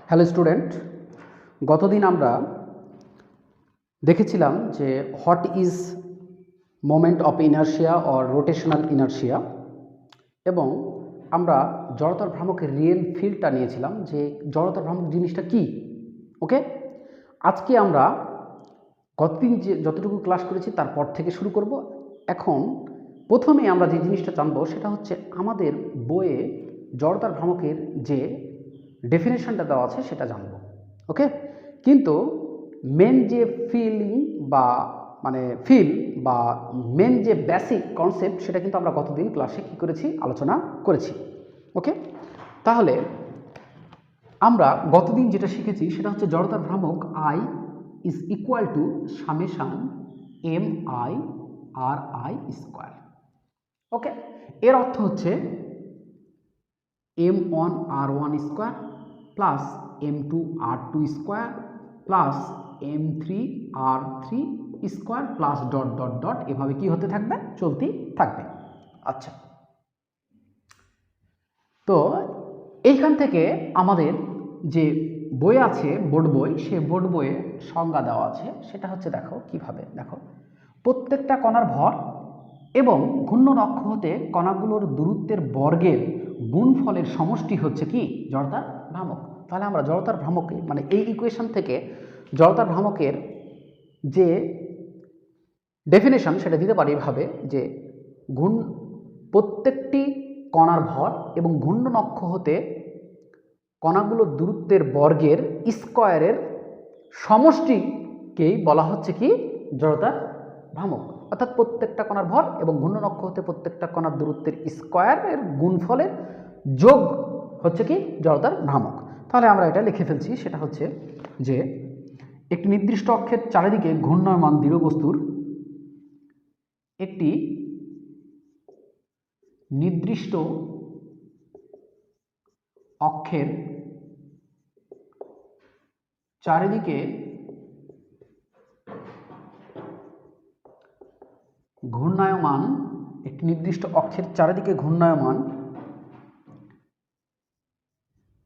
Hello student, গতদিন আমরা দেখেছিলাম যে what is moment of inertia or rotational inertia, এবং আমরা জড়তার ভ্রামকের রিয়েল ফিল্ডটা নিয়েছিলাম যে জড়তার ভ্রামক জিনিসটা কি। ওকে, আজকে আমরা গতদিন যে যতটুকু ক্লাস করেছি তারপর থেকে শুরু করব। এখন প্রথমে আমরা যে জিনিসটা জানবো সেটা হচ্ছে আমাদের বইয়ে জড়তার ভ্রামকের যে ডেফিনেশনটা দেওয়া আছে সেটা জানবো। ওকে, কিন্তু মেন যে ফিল বা মেন যে বেসিক কনসেপ্ট সেটা কিন্তু আমরা গতদিন ক্লাসে কী করেছি, আলোচনা করেছি। ওকে, তাহলে আমরা গতদিন যেটা শিখেছি সেটা হচ্ছে জড়তার ভ্রামক I is equal to summation M I R I square. Okay, এর অর্থ হচ্ছে m1 r1 square plus m2 r2 square plus m3 r3 square plus dot dot dot, এভাবে কি হতে থাকবে, চলতেই থাকবে। আচ্ছা, তো এইখান থেকে আমাদের যে বই আছে বোর্ড বই, সে বোর্ড বইয়ে সংজ্ঞা দেওয়া আছে। সেটা হচ্ছে, দেখো কিভাবে, দেখো প্রত্যেকটা কণার ভর এবং ঘূর্ণন অক্ষ হতে কণাগুলোর দূরত্বের বর্গের গুণফলের সমষ্টি হচ্ছে কি জড়তার ভ্রামক। তাহলে আমরা জড়তার ভ্রামকে মানে এই ইকুয়েশন থেকে জড়তার ভ্রামকের যে ডেফিনেশন সেটা দিতে পারি এভাবে যে প্রত্যেকটি কণার ভর এবং ঘূর্ণন অক্ষ হতে কণাগুলোর দূরত্বের বর্গের স্কোয়ারের সমষ্টিকেই বলা হচ্ছে কি জড়তার ভ্রামক। অর্থাৎ প্রত্যেকটা কণার ভর এবং ঘূর্ণন অক্ষ হতে প্রত্যেকটা কণার দূরত্বের স্কোয়ারের গুণফলের যোগ হচ্ছে কি জড়তার ভ্রামক। তাহলে আমরা এটা লিখে ফেলছি, সেটা হচ্ছে যে একটি নির্দিষ্ট অক্ষের চারিদিকে ঘূর্ণায়মান দৃঢ় বস্তুর একটি নির্দিষ্ট অক্ষের চারিদিকে ঘূর্ণায়মান, একটি নির্দিষ্ট অক্ষের চারিদিকে ঘূর্ণায়মান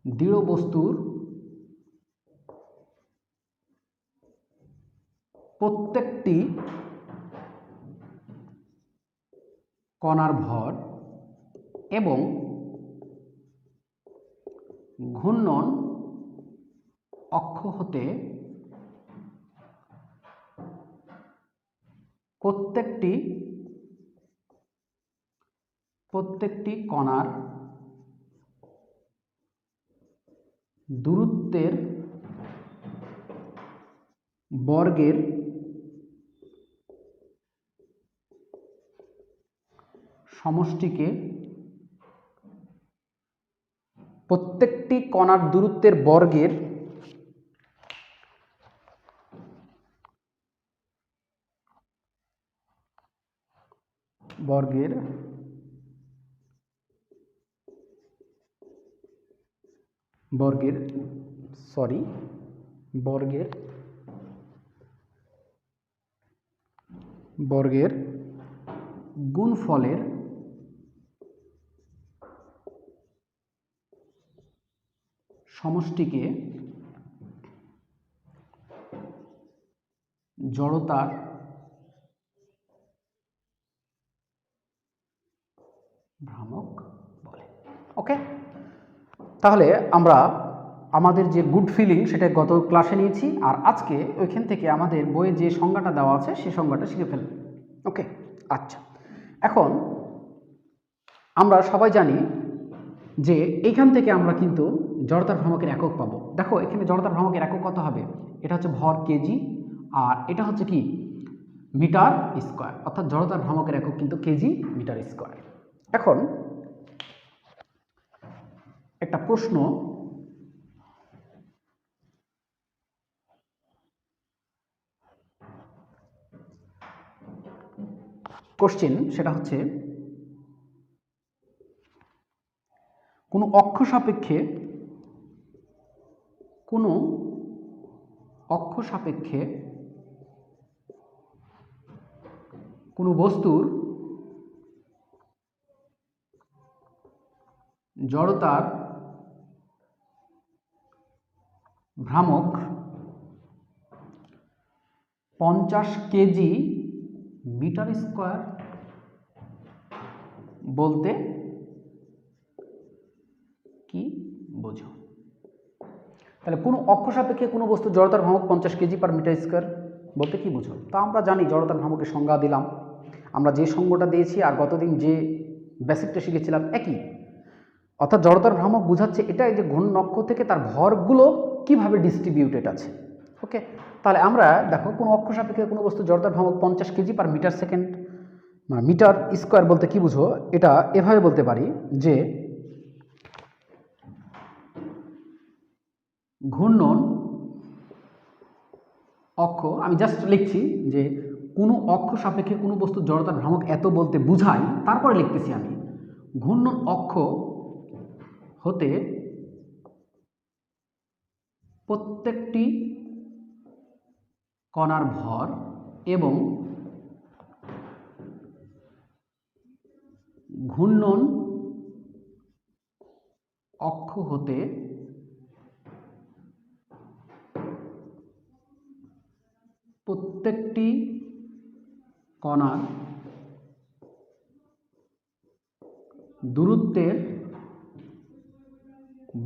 দৃঢ় বস্তুর প্রত্যেকটি কণার ভর এবং ঘূর্ণন অক্ষ হতে প্রত্যেকটি কণার দূরত্বের বর্গের সমষ্টিকে প্রত্যেকটি কণার দূরত্বের বর্গের বর্গের গুণফলের সমষ্টিকে জড়তার ভ্রামক বলে। ওকে, তাহলে আমরা আমাদের যে গুড ফিলিং সেটা গত ক্লাসে নিয়েছি, আর আজকে ওইখান থেকে আমাদের বইয়ে যে সংজ্ঞাটা দেওয়া আছে সেই সংজ্ঞাটা শিখে ফেলব। ওকে, আচ্ছা, এখন আমরা সবাই জানি যে এইখান থেকে আমরা কিন্তু জড়তার ভ্রামকের একক পাবো। দেখো এখানে জড়তার ভ্রামকের একক কত হবে, এটা হচ্ছে ভর কেজি, আর এটা হচ্ছে কি মিটার স্কোয়ার, অর্থাৎ জড়তার ভ্রামকের একক কিন্তু কেজি মিটার স্কোয়ার। এখন একটা প্রশ্ন, কোশ্চেন, সেটা হচ্ছে কোনো অক্ষ সাপেক্ষে কোনো বস্তুর জড়তার ভ্রামক 50 কেজি মিটার স্কয়ার বলতে কি বোঝো? তাহলে কোনো অক্ষ সাপেক্ষে কোনো বস্তু জড়তার ভ্রামক 50 কেজি পার মিটার স্কয়ার বলতে কি বোঝো? তা আমরা জানি জড়তার ভ্রামকের সংজ্ঞা দিলাম, আমরা যে সংজ্ঞাটা দিয়েছি আর গতদিন যে বেসিকটা শিখেছিলাম একই, অর্থাৎ জড়তার ভ্রামক বোঝাচ্ছে এটাই যে ঘূর্ণন অক্ষ থেকে তার ভরগুলো কিভাবে ডিস্ট্রিবিউটেড আছে। ওকে, তাহলে আমরা দেখো কোনো অক্ষ সাপেক্ষে কোনো বস্তু জড়তার ভ্রামক 50 KG per meter second meter square বলতে কি বুঝো? এটা এভাবে বলতে পারি যে ঘূর্ণন অক্ষ, আমি জাস্ট লিখছি যে কোনো অক্ষ সাপেক্ষে কোনো বস্তু জড়তার ভ্রামক এত বলতে বুঝাই, তারপরে লিখতেছি আমি ঘূর্ণন অক্ষ হতে প্রত্যেকটি কণার ভর এবং ঘূর্ণন অক্ষ হতে প্রত্যেকটি কণার দূরত্বের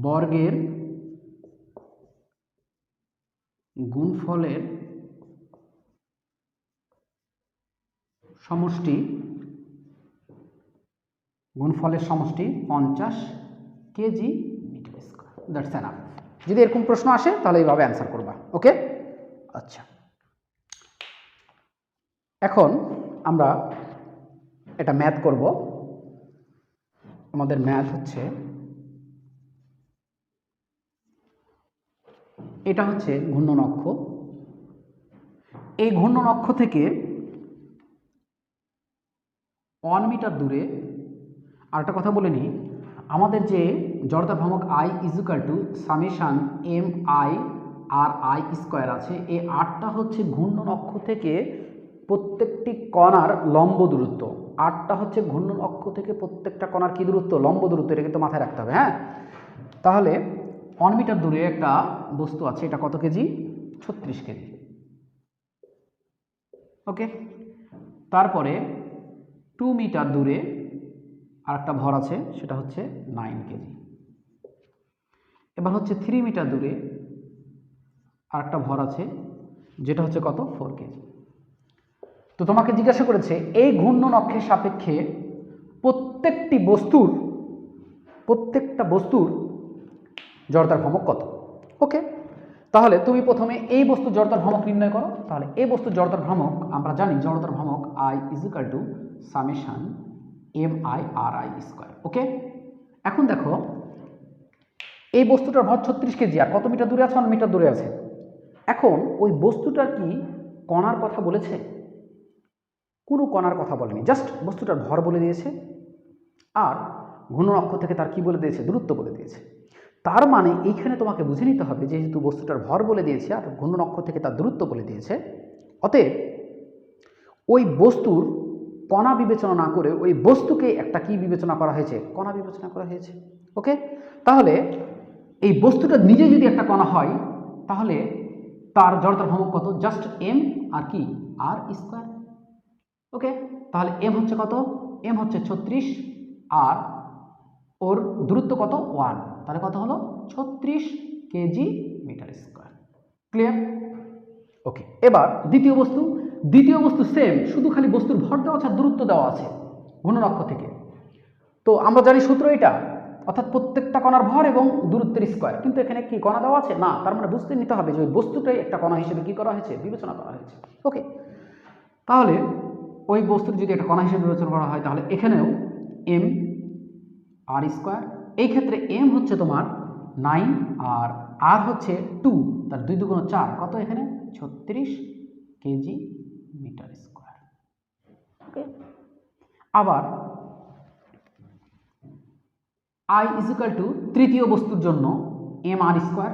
বর্গের গুণফলের সমষ্টি 50 KG meter square. That's enough. যদি এরকম প্রশ্ন আসে তাহলে এইভাবে অ্যান্সার করবা। ওকে, আচ্ছা, এখন আমরা এটা ম্যাথ করব। আমাদের ম্যাথ হচ্ছে এটা হচ্ছে ঘূর্ণন অক্ষ। এই ঘূর্ণন অক্ষ থেকে 1 মিটার দূরে আরেকটা কথা বলে নিই, আমাদের যে জড়তা ভ্রামক I equal to summation M I R I square আছে, এই আরটা হচ্ছে ঘূর্ণন অক্ষ থেকে প্রত্যেকটি কণার লম্ব দূরত্ব। আরটা হচ্ছে ঘূর্ণন অক্ষ থেকে প্রত্যেকটা কণার কি দূরত্ব? লম্ব দূরত্ব। এটা কিন্তু মাথায় রাখতে হবে। হ্যাঁ, তাহলে 1 মিটার দূরে একটা বস্তু আছে, এটা কত কেজি? 36 কেজি। ওকে, তারপরে 2 মিটার দূরে আর একটা ভর আছে, সেটা হচ্ছে 9 কেজি। এবার হচ্ছে 3 মিটার দূরে আর একটা ভর আছে, যেটা হচ্ছে কত? 4 কেজি। তো তোমাকে জিজ্ঞাসা করেছে এই ঘূর্ণন অক্ষের সাপেক্ষে প্রত্যেকটা বস্তুর জড়তার ভ্রামক কত? ওকে, তাহলে তুমি প্রথমে এই বস্তুর জড়তার ভ্রামক নির্ণয় করো। তাহলে এই বস্তুর জড়তার ভ্রামক আমরা জানি, জড়তার ভ্রামক I equal to summation M I R I square. Okay, এখন দেখো এই বস্তুটার ভর 36 কেজি আর কত মিটার দূরে আছে? 1 মিটার দূরে আছে। এখন ওই বস্তুটার কি কণার কথা বলেছে? কোনো কণার কথা বলেনি, জাস্ট বস্তুটার ভর বলে দিয়েছে আর ঘূর্ণন অক্ষ থেকে তার কি বলে দিয়েছে? দূরত্ব বলে দিয়েছে। তার মানে এইখানে তোমাকে বুঝে নিতে হবে, যেহেতু বস্তুটার ভর বলে দিয়েছে আর ঘূর্ণন অক্ষ থেকে তার দূরত্ব বলে দিয়েছে, অতএব ওই বস্তুর কণা বিবেচনা না করে ওই বস্তুকে একটা কি বিবেচনা করা হয়েছে? কণা বিবেচনা করা হয়েছে। ওকে, তাহলে এই বস্তুটা নিজে যদি একটা কণা হয় তাহলে তার জড়তার ভ্রামক কত? জাস্ট এম আর কি? আর স্কোয়ার। ওকে, তাহলে এম হচ্ছে কত? এম হচ্ছে 36 আর ওর দূরত্ব কত? 1। তাহলে কত হলো? 36 কেজি মিটার স্কোয়ার। ক্লিয়ার? ওকে, এবার দ্বিতীয় বস্তু সেম, শুধু খালি বস্তুর ভর দেওয়া আছে আর দূরত্ব দেওয়া আছে ঘূর্ণন অক্ষ থেকে। তো আমরা জানি সূত্র এটা, অর্থাৎ প্রত্যেকটা কণার ভর এবং দূরত্বের স্কোয়ার। কিন্তু এখানে কি কণা দেওয়া আছে? না। তার মানে বুঝতে নিতে হবে যে ওই বস্তুটাই একটা কণা হিসেবে কি করা হয়েছে? বিবেচনা করা হয়েছে। ওকে, তাহলে ওই বস্তুর যদি একটা কণা হিসেবে বিবেচনা করা হয় তাহলে এখানেও এম আর স্কোয়ার। এই ক্ষেত্রে এম হচ্ছে তোমার 9 আর আর হচ্ছে 2, তার 2 2 4, কত এখানে? 36 কেজি মিটার স্কোয়ার। ওকে, আবার I ইজুকাল টু তৃতীয় বস্তুর জন্য এম আর স্কোয়ার।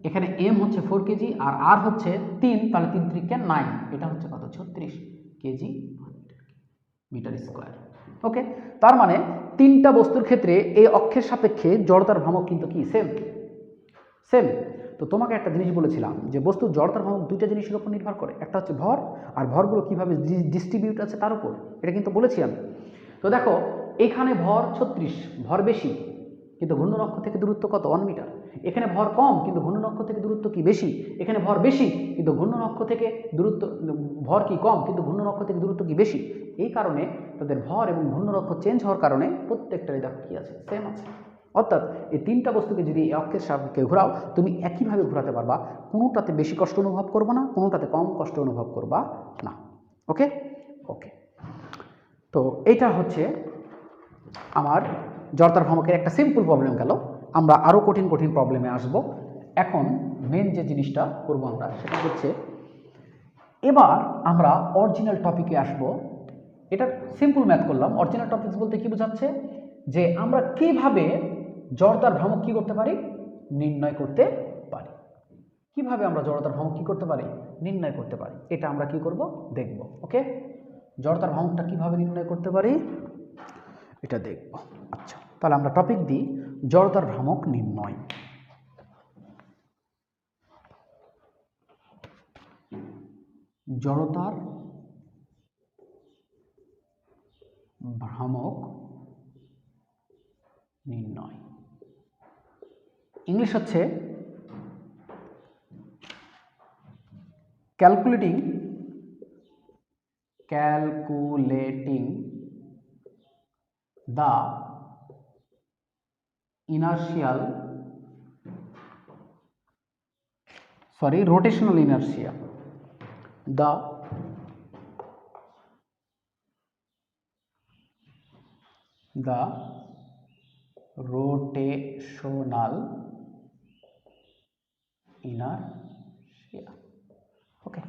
এখানে এম হচ্ছে 4 কেজি আর আর হচ্ছে 3, তাহলে 3 3 কে 9, এটা হচ্ছে কত? 36 কেজি মিটার স্কোয়ার। ওকে, তার মানে তিনটা বস্তুর ক্ষেত্রে এই অক্ষের সাপেক্ষে জড়তার ভ্রামক কিন্তু কি? সেম। তো তোমাকে একটা জিনিস বলেছিলাম যে বস্তুর জড়তার ভ্রামক দুইটা জিনিসের উপর নির্ভর করে, একটা হচ্ছে ভর, আর ভরগুলো কীভাবে ডিস্ট্রিবিউট আছে তার উপর, এটা কিন্তু বলেছি আমি। তো দেখো এখানে ভর 36, ভর বেশি কিন্তু ঘূর্ণন অক্ষ থেকে দূরত্ব কত? 1 মিটার। এখানে ভর কম কিন্তু ঘূর্ণন অক্ষ থেকে দূরত্ব কি বেশি? এখানে ভর বেশি কিন্তু ঘূর্ণন অক্ষ থেকে দূরত্ব, ভর কি কম কিন্তু ঘূর্ণন অক্ষ থেকে দূরত্ব কি বেশি। এই কারণে তাদের ভর এবং ঘূর্ণন অক্ষ চেঞ্জ হওয়ার কারণে প্রত্যেকটারই দেখো কি আছে, সেম আছে। অর্থাৎ এই তিনটা বস্তুকে যদি এই অক্ষের সাপেক্ষে ঘোরাও তুমি একইভাবে ঘোরাতে পারবা, কোনোটাতে বেশি কষ্ট অনুভব করবা না, কোনোটাতে কম কষ্ট অনুভব করবা না। ওকে ওকে, তো এইটা হচ্ছে আমার জড়তার ভ্রামকের একটা সিম্পল প্রবলেম গেল। আমরা আরও কঠিন কঠিন প্রবলেমে আসব। এখন মেন যে জিনিসটা করবো আমরা সেটা হচ্ছে এবার আমরা অরিজিনাল টপিকে আসব। এটা সিম্পল ম্যাথ করলাম। অরিজিনাল টপিকস বলতে কি বোঝাচ্ছে যে আমরা কিভাবে জড়তার ভ্রামক কি করতে পারি, নির্ণয় করতে পারি। কিভাবে আমরা জড়তার ভ্রামক কি করতে পারি, নির্ণয় করতে পারি, এটা আমরা কি করব দেখব। ওকে, জড়তার ভ্রামকটা কিভাবে নির্ণয় করতে পারি এটা দেখব। আচ্ছা, তাহলে আমরা টপিক দিই জড়তার ভ্রামক নির্ণয়। জড়তার ভ্রামক নির্ণয়, ইংলিশ হচ্ছে calculating the rotational inertia, the rotational inertia. ওকে,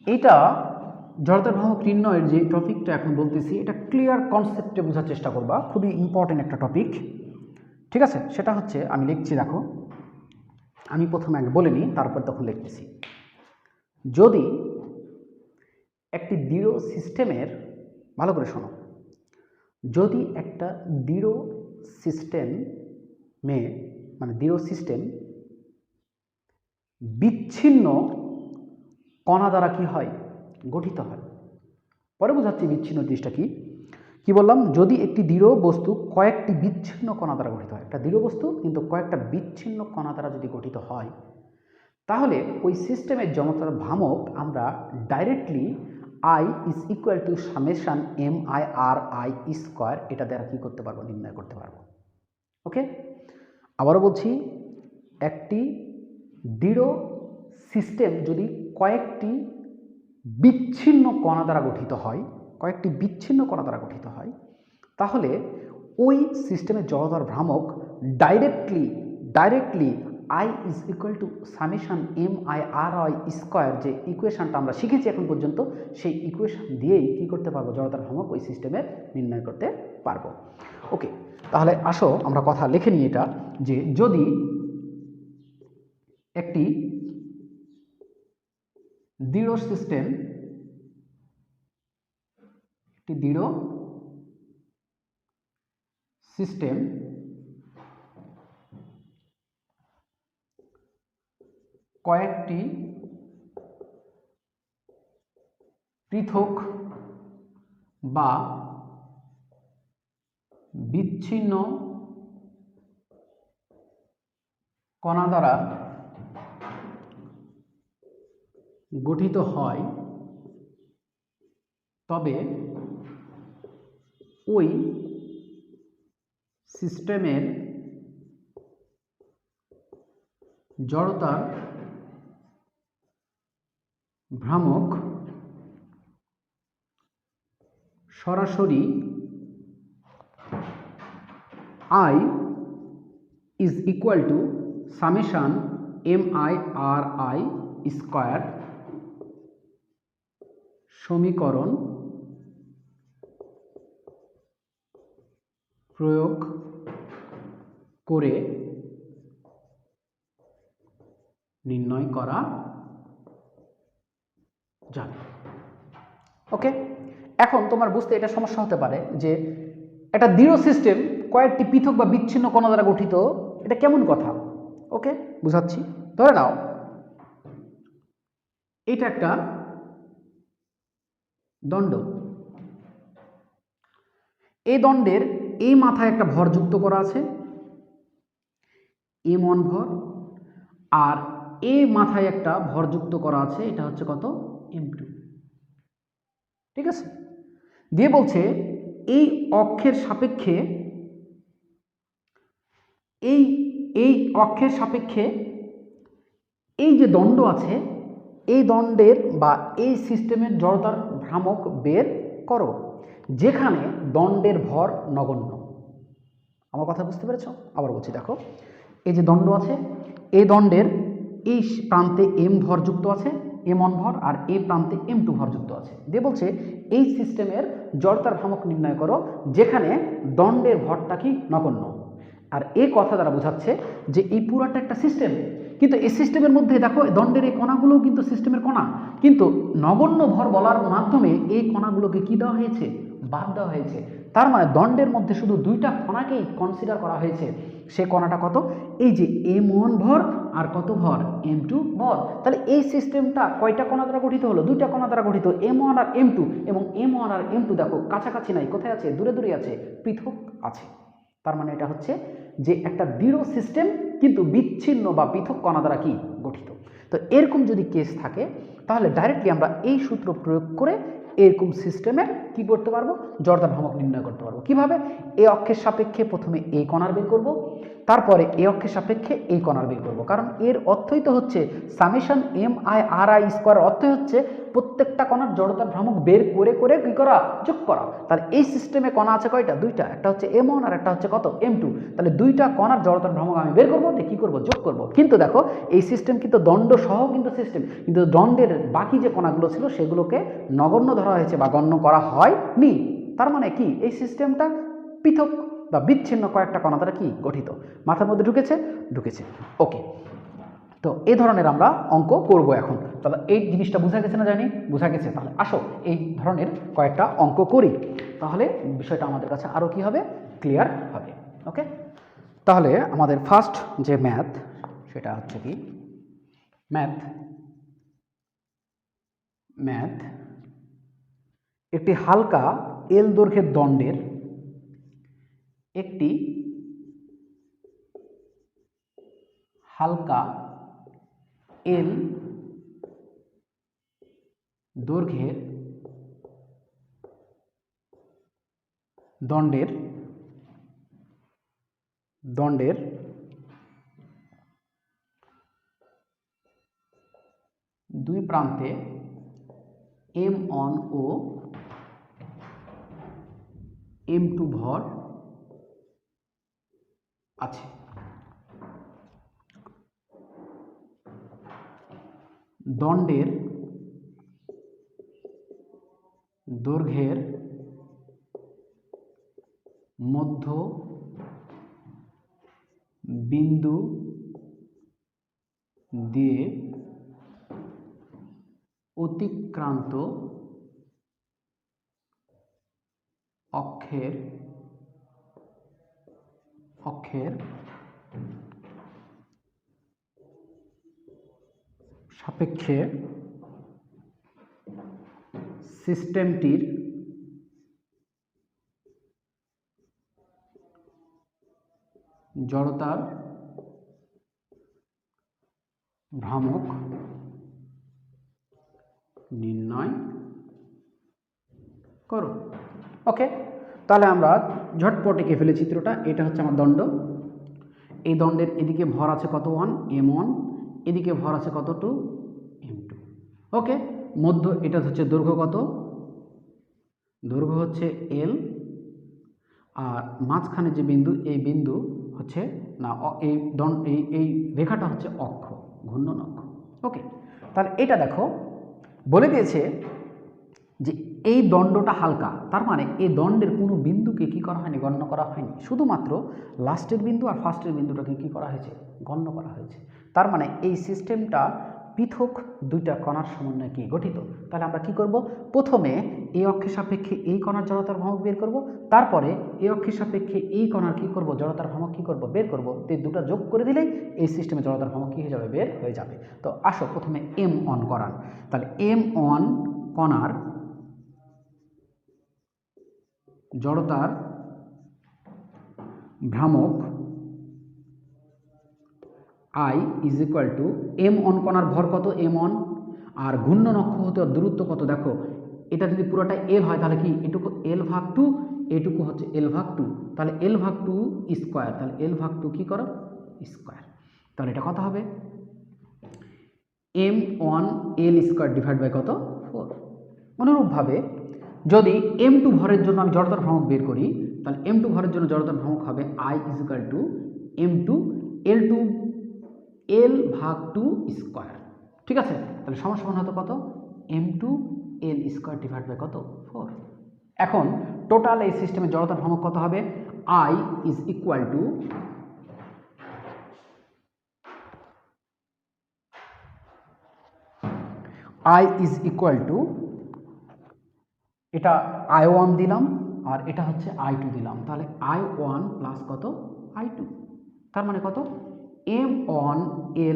এটা জড়তার ভ্রামক নির্ণয়ের যে টপিকটা এখন বলতেছি এটা ক্লিয়ার কনসেপ্টে বোঝার চেষ্টা করবা, খুবই ইম্পর্টেন্ট একটা টপিক। ঠিক আছে, সেটা হচ্ছে আমি লিখছি, দেখো আমি প্রথমে আগে বলে নিই তারপর তখন লিখতেছি। যদি একটি দৃঢ় সিস্টেমের, ভালো করে শোনো, যদি একটা দৃঢ় সিস্টেমে মানে দৃঢ় সিস্টেম বিচ্ছিন্ন কণা দ্বারা কি হয়, গঠিত হয়। পরে বোঝাচ্ছি বিচ্ছিন্ন জিনিসটা কি। কি বললাম, যদি একটি দৃঢ় বস্তু কয়েকটি বিচ্ছিন্ন কণা দ্বারা গঠিত হয়, একটা দৃঢ় বস্তু কিন্তু কয়েকটা বিচ্ছিন্ন কণা দ্বারা যদি গঠিত হয়, তাহলে ওই সিস্টেমের জড়তার ভ্রামক আমরা directly I is equal to summation MIRI square এটা দ্বারা কি করতে পারবো, নির্ণয় করতে পারবো। ওকে, আবারও বলছি, একটি দৃঢ় সিস্টেম যদি কয়েকটি বিচ্ছিন্ন কণা দ্বারা গঠিত হয়, কয়েকটি বিচ্ছিন্ন কণা দ্বারা গঠিত হয়, তাহলে ওই সিস্টেমের জড়তার ভ্রামক directly I is equal to summation MIRI square, যে ইকুয়েশনটা আমরা শিখেছি এখন পর্যন্ত, সেই ইকুয়েশন দিয়েই কি করতে পারবো, জড়তার ভ্রামক ওই সিস্টেমের নির্ণয় করতে পারবো। ওকে, তাহলে আসো আমরা কথা লিখে নিই এটা, যে যদি একটি দৃঢ় সিস্টেম, একটি দৃঢ় সিস্টেম কয়েকটি পৃথক বা বিচ্ছিন্ন কণা দ্বারা গঠিত হয়, তবে ওই সিস্টেমের জড়তার ভ্রামক সরাসরি I is equal to summation MIRI square সমীকরণ প্রয়োগ করে নির্ণয় করা যাবে। ওকে, এখন তোমার বুঝতে এটা সমস্যা হতে পারে যে একটা দৃঢ় সিস্টেম কয়েকটি পৃথক বা বিচ্ছিন্ন কণা দ্বারা গঠিত, এটা কেমন কথা? ওকে, বুঝাচ্ছি। ধরে নাও এটা একটা দণ্ড, এই দণ্ডের এই মাথায় একটা ভর যুক্ত করা আছে m1 ভর, আর এই মাথায় একটা ভর যুক্ত করা আছে, এটা হচ্ছে কত? m2। ঠিক আছে, দিয়ে বলছে এই অক্ষের সাপেক্ষে এই অক্ষের সাপেক্ষে এই যে দণ্ড আছে, এই দণ্ডের বা এই সিস্টেমের জড়তার ভ্রামক বের করো যেখানে দণ্ডের ভর নগণ্য। আমার কথা বুঝতে পেরেছ? আবার বলছি, দেখো এই যে দণ্ড আছে, এই দণ্ডের এই প্রান্তে m ভর যুক্ত আছে, m1 ভর, আর এই প্রান্তে m2 ভর যুক্ত আছে। দিয়ে বলছে এই সিস্টেমের জড়তার ভ্রামক নির্ণয় করো যেখানে দণ্ডের ভরটা কি? নগণ্য। আর এই কথা দ্বারা বোঝাচ্ছে যে এই পুরাটা একটা সিস্টেম, কিন্তু এই সিস্টেমের মধ্যে দেখো দণ্ডের এই কণাগুলোও কিন্তু সিস্টেমের কণা, কিন্তু নগণ্য ভর বলার মাধ্যমে এই কণাগুলোকে কি দেওয়া হয়েছে? বাদ দেওয়া হয়েছে। তার মানে দণ্ডের মধ্যে শুধু দুইটা কণাকেই কনসিডার করা হয়েছে। সে কণাটা কত? এই যে m1 ভর আর কত ভর? m2 ভর। তাহলে এই সিস্টেমটা কয়টা কণা দ্বারা গঠিত হলো? দুইটা কণা দ্বারা গঠিত, m1 আর m2। এবং m1 আর m2 দেখো কাছাকাছি নাই, কোথায় আছে? দূরে দূরে আছে, পৃথক আছে। তার মানে এটা হচ্ছে যে একটা দৃঢ় সিস্টেম কিন্তু বিচ্ছিন্ন বা পৃথক কণা দ্বারা কি গঠিত। তো এরকম যদি কেস থাকে তাহলে ডাইরেক্টলি আমরা এই সূত্র প্রয়োগ করে এরকম সিস্টেমের কি করতে পারবো? জড়তার ভ্রামক নির্ণয় করতে পারবো। কিভাবে? এই অক্ষের সাপেক্ষে প্রথমে এই কণার বের করব, তারপরে এই অক্ষের সাপেক্ষে এই কণার বের করব। কারণ এর অর্থই তো হচ্ছে সামেশন mi/ri স্কয়ার, অর্থই হচ্ছে প্রত্যেকটা কণার জড়তার ভ্রামক বের করে করে কি করা? যোগ করা। তাহলে এই সিস্টেমে কণা আছে কয়টা? দুইটা, একটা হচ্ছে m1 আর একটা হচ্ছে কত? m2। তাহলে দুইটা কণার জড়তার ভ্রামক আমি বের করবো, কি করব? যোগ করব। কিন্তু দেখো এই সিস্টেম কিন্তু দণ্ড সহ কিন্তু সিস্টেম, কিন্তু দণ্ডের বাকি যে কণাগুলো ছিল সেগুলোকে নগণ্য ধরা হয়েছে বা গণ্য করা হয়নি। তার মানে কি? এই সিস্টেমটা পৃথক বা বিচ্ছিন্ন কয়েকটা কণা দ্বারা কি গঠিত। মাথার মধ্যে ঢুকেছে? ঢুকেছে। ওকে, তো এই ধরনের আমরা অঙ্ক করব এখন। তাহলে এই জিনিসটা বোঝা গেছে না? জানি বোঝা গেছে। তাহলে আসো এই ধরনের কয়েকটা অঙ্ক করি, তাহলে বিষয়টা আমাদের কাছে আরও কি হবে? ক্লিয়ার হবে। ওকে, তাহলে আমাদের ফার্স্ট যে ম্যাথ সেটা হচ্ছে কি? ম্যাথ একটি হালকা এল দৈর্ঘ্যের দণ্ডের একটি হালকা এল দৈর্ঘ্যের দণ্ডের দুই প্রান্তে m1 ও m2 ভর আছে। দণ্ডের দৈর্ঘ্যের মধ্য বিন্দু দিয়ে অতিক্রান্ত অক্ষের সাপেক্ষে সিস্টেমটির জড়তার ভ্রামক নির্ণয় করো। ওকে, তাহলে আমরা ঝটপট এঁকে ফেলে চিত্রটা। এটা হচ্ছে আমার দণ্ড, এই দণ্ডের এদিকে ভর আছে কত? 1 m1, এদিকে ভর আছে কত? 2 m2। ওকে, মধ্য এটা হচ্ছে দৈর্ঘ্য কত? দৈর্ঘ্য হচ্ছে l, আর মাঝখানে যে বিন্দু, এই বিন্দু হচ্ছে না, এই রেখাটা হচ্ছে অক্ষ, ঘূর্ণন অক্ষ। ওকে, তাহলে এটা দেখো বলে দিয়েছে যে এই দণ্ডটা হালকা, তার মানে এই দণ্ডের কোনো বিন্দুকে কি করা হয়নি? গণ্য করা হয়নি। শুধুমাত্র লাস্টের বিন্দু আর ফার্স্টের বিন্দুটাকে কি করা হয়েছে? গণ্য করা হয়েছে। তার মানে এই সিস্টেমটা পৃথক দুইটা কণার সমন্বয়ে কি গঠিত। তাহলে আমরা কি করব, প্রথমে এই অক্ষের সাপেক্ষে এই কণার জড়তার ভ্রামক বের করব, তারপরে এই অক্ষের সাপেক্ষে এই কণার কি করব, জড়তার ভ্রামক কি করব, বের করব। তো এই দুটো যোগ করে দিলেই এই সিস্টেমে জড়তার ভ্রামক কি হয়ে যাবে, বের হয়ে যাবে। তো আসো প্রথমে M1 কণার, তাহলে M1 কণার জড়তার ভ্রামক I is equal two M1 কণার ভর কত, M1, আর ঘূর্ণন অক্ষ হতে দূরত্ব কত, দেখো এটা যদি পুরোটা L হয় তাহলে কি এটুকু L/2, এটুকু হচ্ছে L/2, তাহলে L/2 স্কোয়ার, তাহলে L/2 কি করো, স্কোয়ার। তাহলে এটা কত হবে, M1 L square divide by কত, 4। অনুরূপভাবে যদি M2 ভরের জন্য আমি জড়তার ভ্রামক বের করি, তাহলে M2 ভরের জন্য জড়তার ভ্রামক হবে I is equal two M2 L2 L/2 square. ঠিক আছে, তাহলে সমান হতো কত, M2 L square divide by কত, 4। এখন টোটাল এই সিস্টেমে জড়তার ভ্রামক কত হবে, I ইজ ইকুয়াল টু এটা I1 দিলাম আর এটা হচ্ছে I2 দিলাম, তাহলে I1 প্লাস কত, I2, তার মানে কত, M1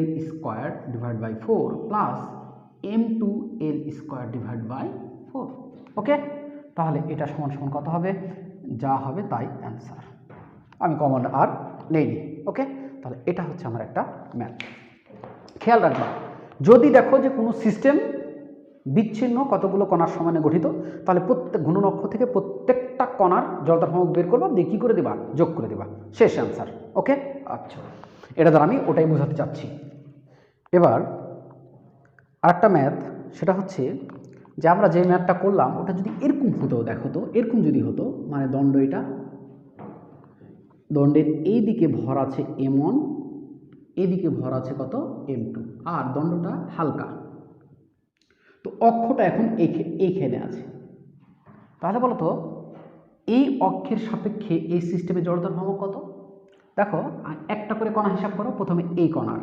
L square divide by 4 plus M2 L square divide by 4। Okay, তাহলে এটা সমান কত হবে, যা হবে তাই অ্যান্সার, আমি কমন আর নেইনি। ওকে, তাহলে এটা হচ্ছে আমার একটা ম্যাথ। খেয়াল রাখবা, যদি দেখো যে কোনো সিস্টেম বিচ্ছিন্ন কতগুলো কণার সমানে গঠিত, তাহলে প্রত্যেক ঘূর্ণন অক্ষ থেকে প্রত্যেকটা কণার জড়তার ভ্রামক বের করবা, দিয়ে কী করে দেবা, যোগ করে দেবা, শেষ অ্যান্সার। ওকে, আচ্ছা, এটা দ্বারা আমি ওটাই বোঝাতে চাচ্ছি। এবার আরেকটা ম্যাথ, সেটা হচ্ছে যে আমরা যে ম্যাথটা করলাম ওটা যদি এরকম হতো, দেখো তো এরকম যদি হতো, মানে দণ্ড, এটা দণ্ডের এই দিকে ভর আছে M1, এদিকে ভর আছে কত, M2, আর দণ্ডটা হালকা, তো অক্ষটা এখন এইখানে আছে। তাহলে বলো তো এই অক্ষের সাপেক্ষে এই সিস্টেমে জড়তার ভ্রামক কত। দেখো একটা করে কণা হিসাব করো, প্রথমে এই কণার,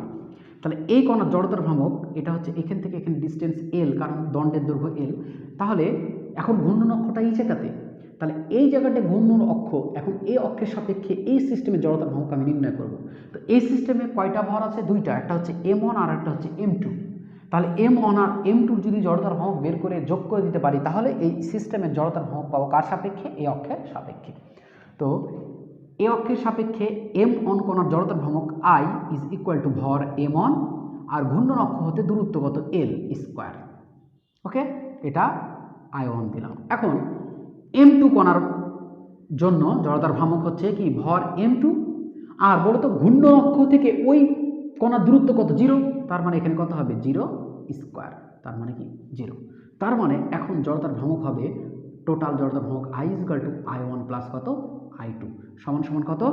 তাহলে এই কণার জড়তার ভ্রামক এটা হচ্ছে এখান থেকে এখানে ডিস্টেন্স L, কারণ দণ্ডের দৈর্ঘ্য L। তাহলে এখন ঘূর্ণন অক্ষটা এই জায়গাতে, তাহলে এই জায়গাটা ঘূর্ণন অক্ষ, এখন এই অক্ষের সাপেক্ষে এই সিস্টেমে জড়তার ভ্রামক আমি নির্ণয় করব। তো এই সিস্টেমে কয়টা ভর আছে, দুইটা, একটা হচ্ছে M1 আর একটা হচ্ছে M2। তাহলে M1 আর M2 যদি জড়তার ভ্রামক বের করে যোগ করে দিতে পারি, তাহলে এই সিস্টেমের জড়তার ভ্রামক পাবো কার সাপেক্ষে, এই অক্ষের সাপেক্ষে। তো এই অক্ষের সাপেক্ষে M1 কণার জড়তার ভ্রামক I ইজ ইকুয়াল টু ভর M1 আর ঘূর্ণন অক্ষ হতে দূরত্ব কত, L স্কোয়ার। ওকে, এটা I1 দিলাম। এখন M2 কণার জন্য জড়তার ভ্রামক হচ্ছে কি, ভর M2, আর বলতো ঘূর্ণন অক্ষ থেকে ওই কণার দূরত্ব কত, 0, তার মানে এখানে কত হবে, 0 স্কোয়ার, তার মানে কি 0। তার মানে এখন জড়তার ভ্রামক হবে, টোটাল জড়তার ভ্রামক I is equal two I1 plus কত, I2 সমান কত,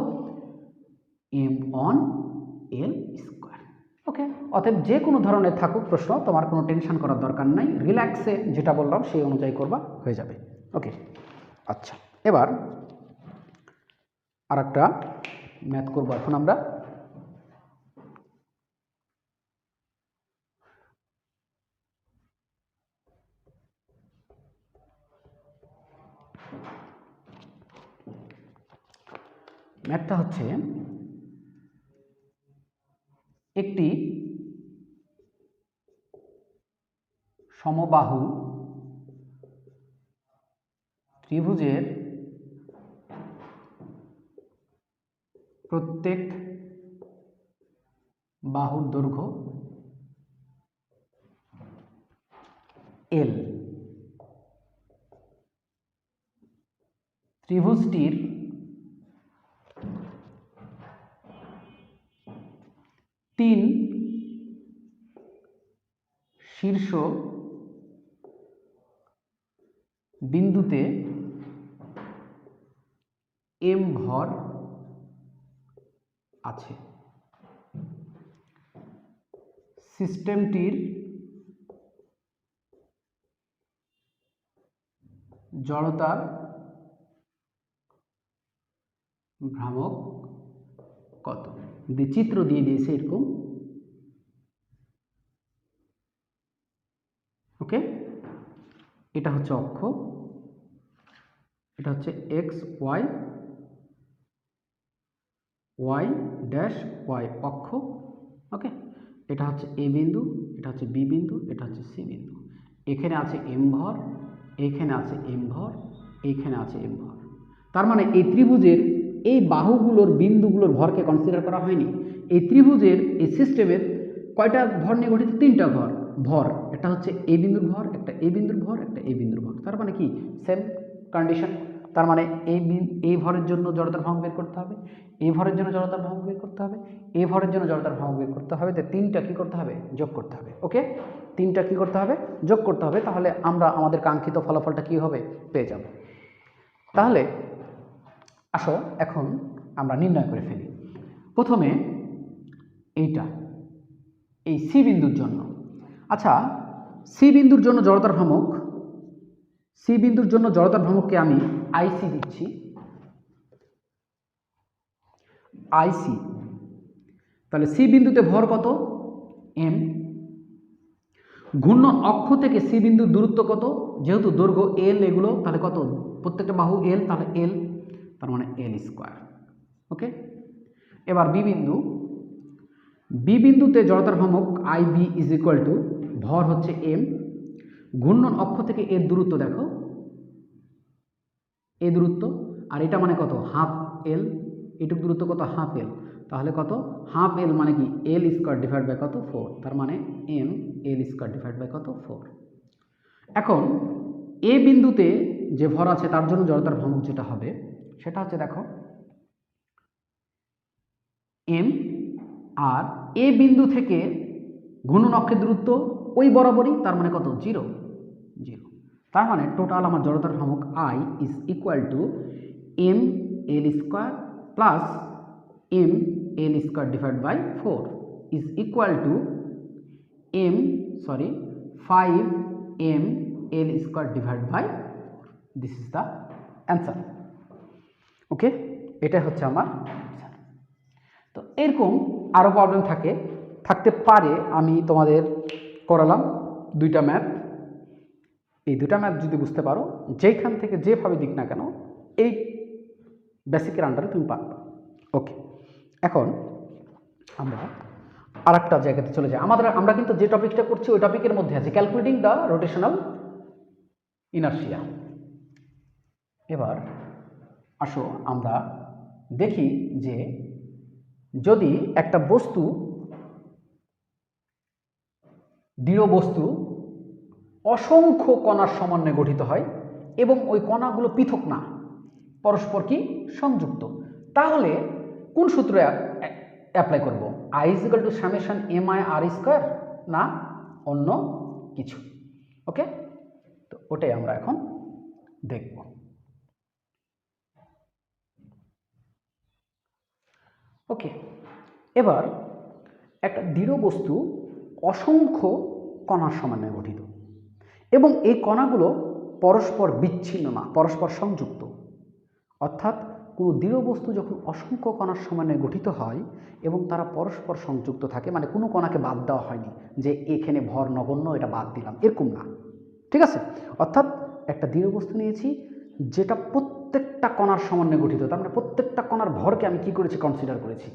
M1 L স্কোয়ার। ওকে, অতএব যে কোনো ধরনের থাকুক প্রশ্ন, তোমার কোনো টেনশন করার দরকার নাই, রিল্যাক্সে যেটা বললাম সেই অনুযায়ী করবা, হয়ে যাবে। ওকে, আচ্ছা, এবার আর একটা ম্যাথ করবো এখন আমরা। ম্যাথটা হচ্ছে একটি সমবাহু ত্রিভুজের প্রত্যেক বাহুর দৈর্ঘ্য L, ত্রিভুজটির তিন শীর্ষ বিন্দুতে M ভর আছে। সিস্টেমটির জড়তার ভ্রামক কত, চিত্র দিয়ে দিয়েছে এরকম। এটা হচ্ছে অক্ষ, এটা হচ্ছে X Y Y dash Y অক্ষ। ওকে, এটা হচ্ছে এ বিন্দু, এটা হচ্ছে বি বিন্দু, এটা হচ্ছে সি বিন্দু। এখানে আছে এম ভর, এইখানে আছে এম ভর, এইখানে আছে এম ভর। তার মানে এই ত্রিভুজের এই বাহুগুলোর বিন্দুগুলোর ভরকে কনসিডার করা হয়নি। এই ত্রিভুজের এই সিস্টেমের কয়টা ভর নিয়ে গঠিত? তিনটা ভর। একটা হচ্ছে এ বিন্দুর ভর, একটা এ বিন্দুর ভর, একটা এ বিন্দুর ভর। তার মানে কি সেম কন্ডিশন। তার মানে এই ভরের জন্য জড়তার ভ্রামক বের করতে হবে, এই ভরের জন্য জড়তার ভ্রামক বের করতে হবে, এই ভরের জন্য জড়তার ভ্রামক বের করতে হবে। তো তিনটা কি করতে হবে? যোগ করতে হবে। ওকে, তিনটা কি করতে হবে? যোগ করতে হবে। তাহলে আমরা আমাদের কাঙ্ক্ষিত ফলাফলটা কি হবে? পেয়ে যাব। তাহলে আসো এখন আমরা নির্ণয় করে ফেলি। প্রথমে এইটা, এই সি বিন্দুর জন্য। আচ্ছা, সি বিন্দুর জন্য জড়তার ভ্রামক, সি বিন্দুর জন্য জড়তার ভ্রামককে আমি আইসি দিচ্ছি, আইসি। তাহলে সি বিন্দুতে ভর কত? এম। ঘূর্ণন অক্ষ থেকে সি বিন্দুর দূরত্ব কত? যেহেতু দৈর্ঘ্য এল এগুলো, তাহলে কত? প্রত্যেকটা বাহু এল, তাহলে এল, তার মানে এল স্কোয়ার। ওকে, এবার বি বিন্দু, বি বিন্দুতে জড়তার ভ্রামক I B is equal to, ভর হচ্ছে এম, ঘূর্ণন অক্ষ থেকে এর দূরত্ব দেখো, এই দূরত্ব, আর এটা মানে কত? Half L. এটুক দূরত্ব কত? Half L. তাহলে কত? হাফ এল মানে কি? এল স্কোয়ার ডিভাইড বাই কত? 4। তার মানে M L square divide by কত? 4। এখন এ বিন্দুতে যে ভর আছে তার জন্য জড়তার ভ্রামক যেটা হবে সেটা হচ্ছে দেখো এম, আর এ বিন্দু থেকে ঘূর্ণন অক্ষের দূরত্ব ওই বরাবরই, তার মানে কত? 0। তার মানে টোটাল আমার জড়তার ভ্রামক I is equal to M L square plus M L square divide by 4 is equal to five M L square divide by, this is the answer. Okay, এটা হচ্ছে আমার অ্যান্সার। তো এরকম আরও প্রবলেম থাকতে পারে। আমি তোমাদের করালাম দুইটা ম্যাথ। এই দুটা ম্যাথ যদি বুঝতে পারো, যেখান থেকে যেভাবে দিক না কেন এই বেসিকের আন্ডারে তুমি পারবে। ওকে, এখন আমরা আর একটা জায়গাতে চলে যাই। আমরা কিন্তু যে টপিকটা করছি ওই টপিকের মধ্যে আছে ক্যালকুলেটিং দ্য রোটেশনাল ইনার্শিয়া। এবার আসো আমরা দেখি যে যদি একটা বস্তু, দৃঢ় বস্তু অসংখ্য কণার সমন্বয়ে গঠিত হয় এবং ওই কণাগুলো পৃথক না, পরস্পর কি সংযুক্ত, তাহলে কোন সূত্র অ্যাপ্লাই করব? I is equal to summation M I R square, না অন্য কিছু? ওকে, তো ওটাই আমরা এখন দেখব। ওকে, এবার একটা দৃঢ় বস্তু অসংখ্য কণার সমন্বয়ে গঠিত এবং এই কণাগুলো পরস্পর বিচ্ছিন্ন না, পরস্পর সংযুক্ত। অর্থাৎ কোনো দৃঢ় বস্তু যখন অসংখ্য কণার সমন্বয়ে গঠিত হয় এবং তারা পরস্পর সংযুক্ত থাকে, মানে কোনো কণাকে বাদ দেওয়া হয়নি যে এখানে ভর নগণ্য এটা বাদ দিলাম, এরকম না। ঠিক আছে, অর্থাৎ একটা দৃঢ় বস্তু নিয়েছি যেটা প্রত্যেকটা কণার সমন্বয়ে গঠিত। তার মানে প্রত্যেকটা কণার ভরকে আমি কি করেছি? কনসিডার করেছি।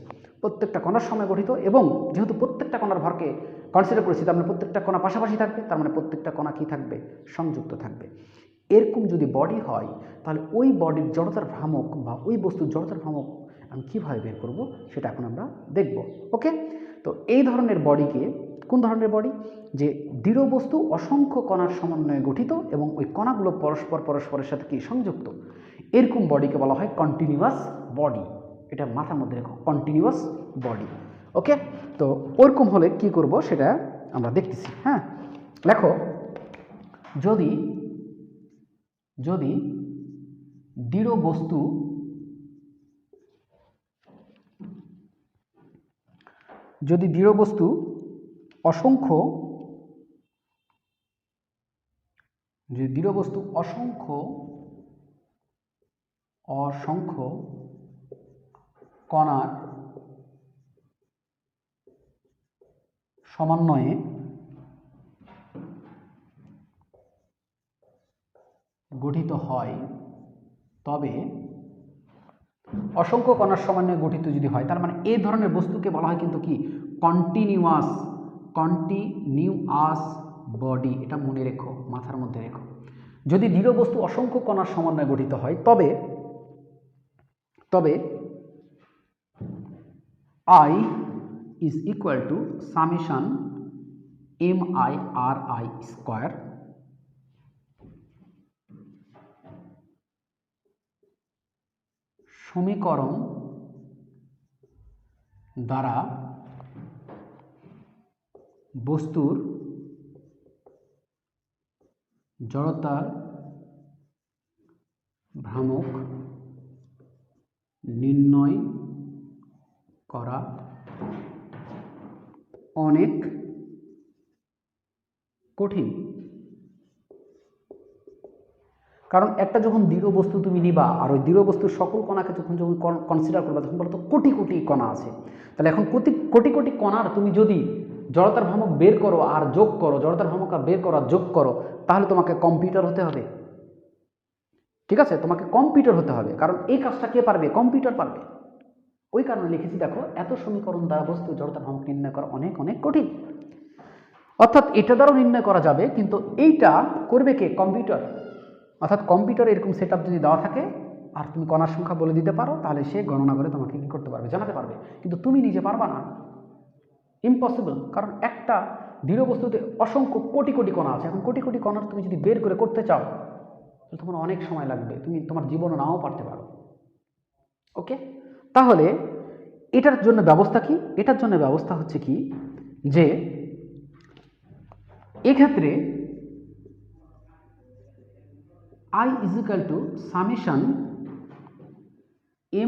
প্রত্যেকটা কণার সময় গঠিত এবং যেহেতু প্রত্যেকটা কণার ভরকে কনসিডার করেছি, তার মানে প্রত্যেকটা কণা পাশাপাশি থাকবে, তার মানে প্রত্যেকটা কণা কি থাকবে? সংযুক্ত থাকবে। এরকম যদি বডি হয় তাহলে ওই বডির জড়তার ভ্রামক বা ওই বস্তুর জড়তার ভ্রামক আমি কীভাবে বের করব সেটা এখন আমরা দেখব। ওকে, তো এই ধরনের বডিকে, কোন ধরনের বডি? যে দৃঢ় বস্তু অসংখ্য কণার সমন্বয়ে গঠিত এবং ওই কণাগুলো পরস্পরের সাথে কি সংযুক্ত, এরকম বডিকে বলা হয় কন্টিনিউয়াস বডি। এটা মাথার মধ্যে রেখো, কন্টিনিউয়াস বডি। ওকে, তো ওরকম হলে কি করব সেটা আমরা দেখতেছি। হ্যাঁ, লেখো, যদি দৃঢ় বস্তু অসংখ্য কণার সমন্বয়ে গঠিত হয়, তবে অসংখ্য কণার সমন্বয়ে গঠিত যদি হয়, তার মানে এই ধরনের বস্তুকে বলা হয় কিন্তু কি কন্টিনিউয়াস বডি। এটা মনে রেখো, মাথার মধ্যে রেখো। যদি দৃঢ় বস্তু অসংখ্য কণার সমন্বয়ে গঠিত হয়, তবে I is equal to summation MIRI square সমীকরণ দ্বারা বস্তুর জড়তার ভ্রামক নির্ণয় করা অনেক কঠিন। কারণ একটা যখন দৃঢ় বস্তু তুমি নিবা, আর ওই দৃঢ় বস্তুর সকল কণাকে যখন কনসিডার করবা, তখন বলতো কোটি কোটি কণা আছে। তাহলে এখন কোটি কোটি কণার তুমি যদি জড়তার ভ্রামক বের করো আর যোগ করো, জড়তার ভ্রামক বের করো আর যোগ করো, তাহলে তোমাকে কম্পিউটার হতে হবে। ঠিক আছে, তোমাকে কম্পিউটার হতে হবে, কারণ এই কাজটা কে পারবে? কম্পিউটার পারবে। ওই কারণে লিখেছি, দেখো, এত সমীকরণ দ্বারা বস্তু জড়তার ভ্রামক নির্ণয় করা অনেক অনেক কঠিন। অর্থাৎ এটা দ্বারাও নির্ণয় করা যাবে, কিন্তু এইটা করবে কে? কম্পিউটার। অর্থাৎ কম্পিউটারে এরকম সেট আপ যদি দেওয়া থাকে আর তুমি কণার সংখ্যা বলে দিতে পারো, তাহলে সে গণনা করে তোমাকে কি করতে পারবে? জানাতে পারবে। কিন্তু তুমি নিজে পারবা না, ইম্পসিবল। কারণ একটা দৃঢ় বস্তুতে অসংখ্য কোটি কোটি কণা আছে। এখন কোটি কোটি কণার তুমি যদি বের করে করতে চাও, তাহলে তোমার অনেক সময় লাগবে, তুমি তোমার জীবনে নাও পারতে পারো। ওকে, তাহলে এটার জন্য ব্যবস্থা কি? এটার জন্য ব্যবস্থা হচ্ছে কি, যে এক্ষেত্রে I is equal to summation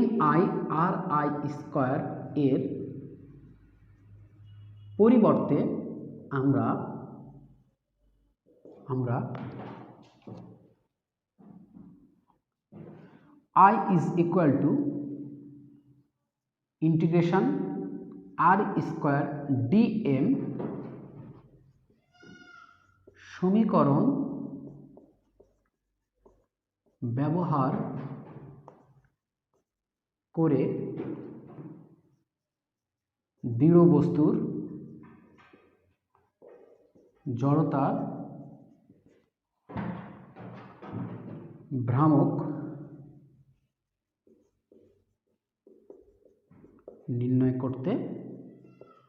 MIRI square এর পরিবর্তে আমরা I is equal to integration R square dm সমীকরণ ব্যবহার করে দৃঢ় বস্তুর জড়তার ভ্রামক নির্ণয় করতে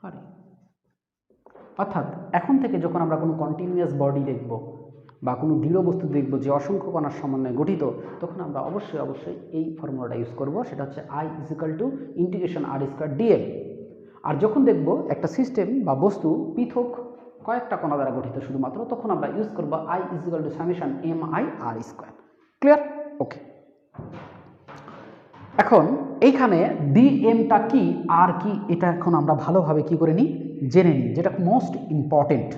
পারি। অর্থাৎ এখন থেকে যখন আমরা কোনো কন্টিনিউয়াস বডি দেখব বা কোনো দৃঢ় বস্তু দেখব যে অসংখ্য কণার সমন্বয়ে গঠিত, তখন আমরা অবশ্যই এই ফর্মুলাটা ইউজ করব, সেটা হচ্ছে I is equal to integration R square dl। আর যখন দেখব একটা সিস্টেম বা বস্তু পৃথক কয়েকটা কণা দ্বারা গঠিত শুধুমাত্র, তখন আমরা ইউজ করব I is equal to summation MIR square. Clear? Okay, এখন এইখানে dmটা কি আর কি, এটা এখন আমরা ভালোভাবে কি করে নিই, জেনে নিই, যেটা মোস্ট ইম্পর্টেন্ট।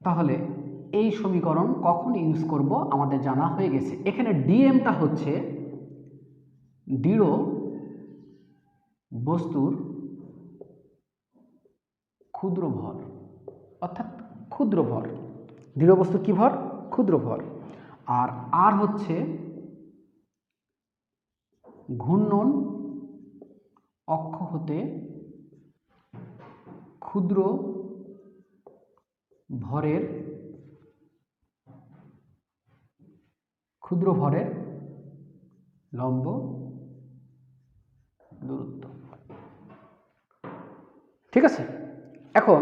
তাহলে এই সমীকরণ কখন ইউজ করব আমাদের জানা হয়ে গেছে। এখানে ডিএমটা হচ্ছে দৃঢ় বস্তুর ক্ষুদ্র ভর, অর্থাৎ ক্ষুদ্র ভর। দৃঢ় বস্তুর কি ভর? ক্ষুদ্র ভর। আর আর হচ্ছে ঘূর্ণন অক্ষ হতে ক্ষুদ্র ভরের লম্ব দূরত্ব। ঠিক আছে, এখন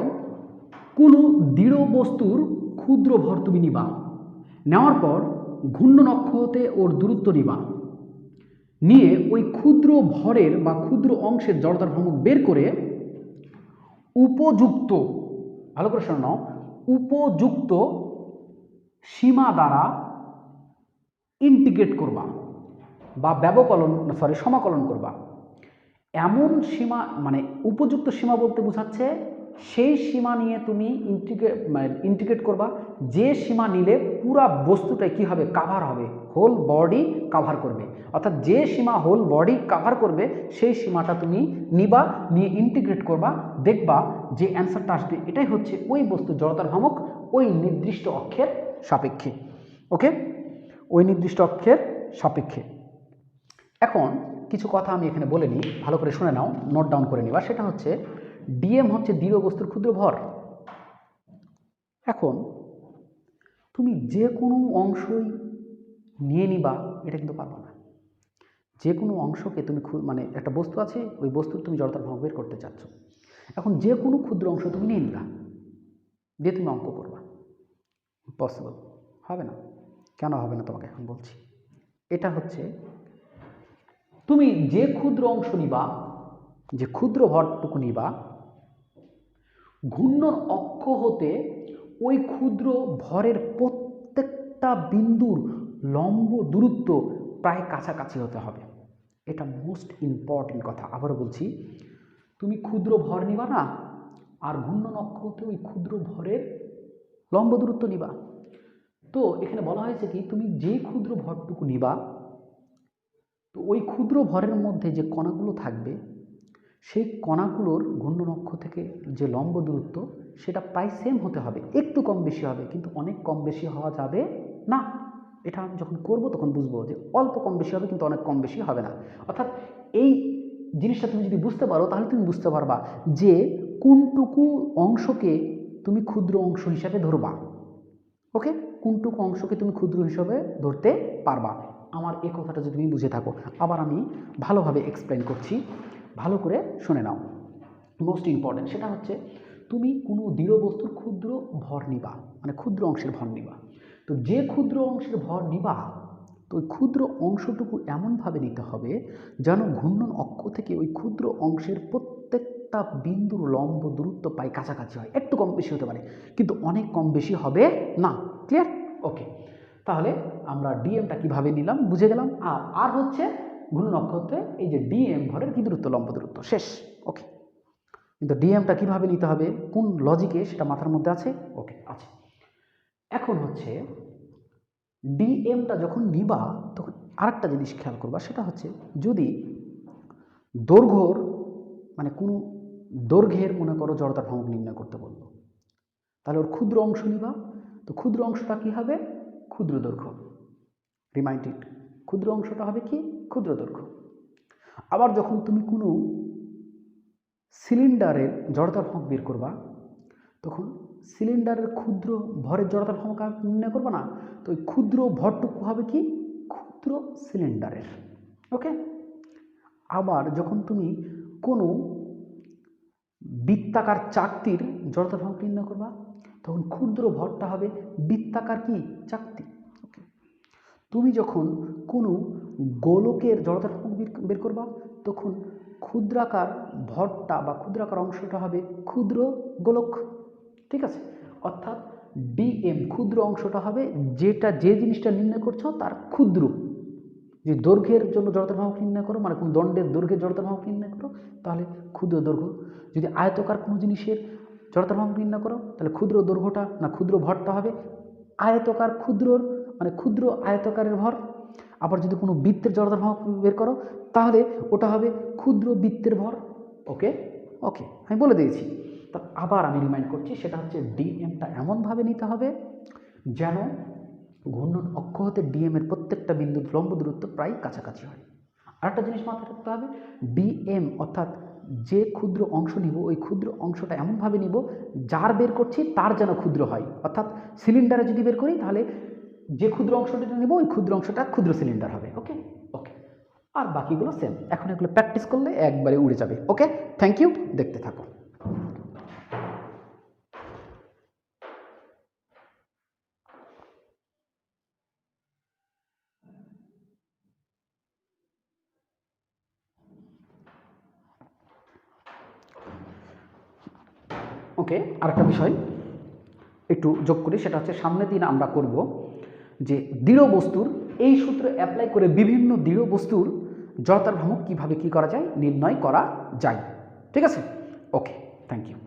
কোনো দৃঢ় বস্তুর ক্ষুদ্র ভর তুমি নিবা, নেওয়ার পর ঘূর্ণন অক্ষ হতে ওর দূরত্ব নিবা, নিয়ে ওই ক্ষুদ্র ভরের বা ক্ষুদ্র অংশের জড়তার ভ্রামক বের করে উপযুক্ত, ভালো করে শোনো, উপযুক্ত সীমা দ্বারা ইন্টিগ্রেট করবা বা সমাকলন করবা। এমন সীমা, মানে উপযুক্ত সীমা বলতে বোঝাচ্ছে সেই সীমা নিয়ে তুমি ইন্টিগ্রেট করবা, যে সীমা নিলে পুরা বস্তুটাই কি হবে? কাভার হবে, হোল বডি কাভার করবে। অর্থাৎ যে সীমা হোল বডি কাভার করবে সেই সীমাটা তুমি নিবা, নিয়ে ইন্টিগ্রেট করবা, দেখবা যে অ্যান্সারটা আসবে এটাই হচ্ছে ওই বস্তুর জড়তার ভ্রামক ওই নির্দিষ্ট অক্ষের সাপেক্ষে। ওকে, ওই নির্দিষ্ট অক্ষের সাপেক্ষে। এখন কিছু কথা আমি এখানে বলে নিই, ভালো করে শুনে নাও, নোট ডাউন করে নিবা। সেটা হচ্ছে ডিএম হচ্ছে দৃঢ় বস্তুর ক্ষুদ্র ভর। এখন তুমি যে কোনো অংশই নিয়ে নিবা এটা কিন্তু পারবা না। যে কোনো অংশকে তুমি মানে একটা বস্তু আছে, ওই বস্তুর তুমি জড়তার ভর বের করতে চাচ্ছ। এখন যে কোনো ক্ষুদ্র অংশ তুমি নিয়ে নিবা, দিয়ে তুমি অঙ্ক করবা, পসিবল হবে না। কেন হবে না তোমাকে এখন বলছি। এটা হচ্ছে তুমি যে ক্ষুদ্র অংশ নিবা, যে ক্ষুদ্র ভরটুকু নিবা, ঘূর্ণন অক্ষ হতে ওই ক্ষুদ্র ভরের প্রত্যেকটা বিন্দুর লম্ব দূরত্ব প্রায় কাছাকাছি হতে হবে। এটা মোস্ট ইম্পর্টেন্ট কথা। আবারও বলছি, তুমি ক্ষুদ্র ভর নিবা না, আর ঘূর্ণন অক্ষ হতে ওই ক্ষুদ্র ভরের লম্ব দূরত্ব নিবা। তো এখানে বলা হয়েছে কি, তুমি যে ক্ষুদ্র ভরটুকু নিবা, তো ওই ক্ষুদ্র ভরের মধ্যে যে কণাগুলো থাকবে, সেই কণাগুলোর ঘূর্ণন অক্ষ থেকে যে লম্ব দূরত্ব সেটা প্রায় সেম হতে হবে। একটু কম বেশি হবে, কিন্তু অনেক কম বেশি হওয়া যাবে না। এটা আমি যখন করবো তখন বুঝবো যে অল্প কম বেশি হবে, কিন্তু অনেক কম বেশি হবে না। অর্থাৎ এই জিনিসটা তুমি যদি বুঝতে পারো, তাহলে তুমি বুঝতে পারবা যে কোনটুকু অংশকে তুমি ক্ষুদ্র অংশ হিসাবে ধরবা। ওকে, কোনটুকু অংশকে তুমি ক্ষুদ্র হিসাবে ধরতে পারবা। আমার এই কথাটা যদি তুমি বুঝে থাকো, আবার আমি ভালোভাবে এক্সপ্লেন করছি, ভালো করে শুনে নাও। মোস্ট ইম্পর্টেন্ট সেটা হচ্ছে, তুমি কোনো দৃঢ় বস্তুর ক্ষুদ্র ভর নিবা, মানে ক্ষুদ্র অংশের ভর নিবা। তো যে ক্ষুদ্র অংশের ভর নিবা, তো ওই ক্ষুদ্র অংশটুকু এমনভাবে নিতে হবে যেন ঘূর্ণন অক্ষ থেকে ওই ক্ষুদ্র অংশের প্রত্যেকটা বিন্দুর লম্ব দূরত্ব প্রায় কাছাকাছি হয়। একটু কম বেশি হতে পারে, কিন্তু অনেক কম বেশি হবে না। ক্লিয়ার? ওকে, তাহলে আমরা ডিএমটা কিভাবে নিলাম বুঝে গেলাম। আর হচ্ছে ঘূর্ণন অক্ষ হতে এই যে ডিএম ভরের কি দূরত্ব, লম্ব দূরত্ব, শেষ। ওকে, কিন্তু ডিএমটা কিভাবে নিতে হবে, কোন লজিকে, সেটা মাথার মধ্যে আছে? ওকে, আছে। এখন হচ্ছে ডিএমটা যখন নিবা, তখন আরেকটা জিনিস খেয়াল করবা, সেটা হচ্ছে যদি দৈর্ঘ্যর মানে কোনো দৈর্ঘ্যের মনে করো জড়তার ভ্রামক নির্ণয় করতে বলবো, তাহলে ওর ক্ষুদ্র অংশ নিবা। তো ক্ষুদ্র অংশটা কি হবে? ক্ষুদ্র দৈর্ঘ্য। রিমাইন্ডেড, ক্ষুদ্র অংশটা হবে কি? ক্ষুদ্র দৈর্ঘ্য। আবার যখন তুমি কোনো সিলিন্ডারের জড়তার ভ্রামক বের করবা, তখন সিলিন্ডারের ক্ষুদ্র ভরের জড়তার ভ্রামক নির্ণয় করবা না, তো ওই ক্ষুদ্র ভরটুকু হবে কি? ক্ষুদ্র সিলিন্ডারের। ওকে, আবার যখন তুমি কোনো বৃত্তাকার চাকতির জড়তার ভ্রামক নির্ণয় করবা, তখন ক্ষুদ্র ভরটা হবে বৃত্তাকার কি? চাকতি। ওকে, তুমি যখন কোনো গোলকের জড়তার ভ্রামক বের করবা, তখন ক্ষুদ্রাকার ভরটা বা ক্ষুদ্রাকার অংশটা হবে ক্ষুদ্র গোলক। ঠিক আছে? অর্থাৎ ডিএম ক্ষুদ্র অংশটা হবে যেটা, যে জিনিসটা নির্ণয় করছো তার ক্ষুদ্র। যে দৈর্ঘ্যের জন্য জড়তার ভ্রামক নির্ণয় করো, মানে কোনো দণ্ডের দৈর্ঘ্যের জড়তার ভ্রামক নির্ণয় করো, তাহলে ক্ষুদ্র দৈর্ঘ্য। যদি আয়তকার কোনো জিনিসের জড়তার ভ্রামক নির্ণয় করো, তাহলে ক্ষুদ্র দৈর্ঘ্যটা না ক্ষুদ্র ভরটা হবে আয়তকার, ক্ষুদ্রর মানে ক্ষুদ্র আয়তকারের ভর। আবার যদি কোনো বৃত্তের জড়তার ভ্রামক বের করো, তাহলে ওটা হবে ক্ষুদ্র বৃত্তের ভর। ওকে ওকে, আমি বলে দিয়েছি। তা আবার আমি রিমাইন্ড করছি, সেটা হচ্ছে ডিএমটা এমনভাবে নিতে হবে যেন ঘূর্ণন অক্ষ হতে ডিএম এর প্রত্যেকটা বিন্দুর লম্ব দূরত্ব প্রায় কাছাকাছি হয়। আরেকটা জিনিস মাথায় রাখতে হবে, ডিএম অর্থাৎ যে ক্ষুদ্র অংশ নিব, ওই ক্ষুদ্র অংশটা এমনভাবে নিব যার বের করছি তার যেন ক্ষুদ্র হয়। অর্থাৎ সিলিন্ডারে যদি বের করি, তাহলে যে ক্ষুদ্র অংশটা নেব ওই ক্ষুদ্র অংশটা ক্ষুদ্র সিলিন্ডার হবে। ওকে ওকে, আর বাকিগুলো সেম। এখন এগুলো প্র্যাকটিস করলে একবারে উড়ে যাবে। ওকে, থ্যাংক ইউ, দেখতে থাকো। ওকে, আরেকটা বিষয় একটু যোগ করি, সেটা হচ্ছে সামনের দিন আমরা করব যে দৃঢ় বস্তুর এই সূত্র অ্যাপ্লাই করে বিভিন্ন দৃঢ় বস্তুর জড়তার ভ্রামক কীভাবে কী করা যায়, নির্ণয় করা যায়। ঠিক আছে? ওকে, থ্যাংক ইউ।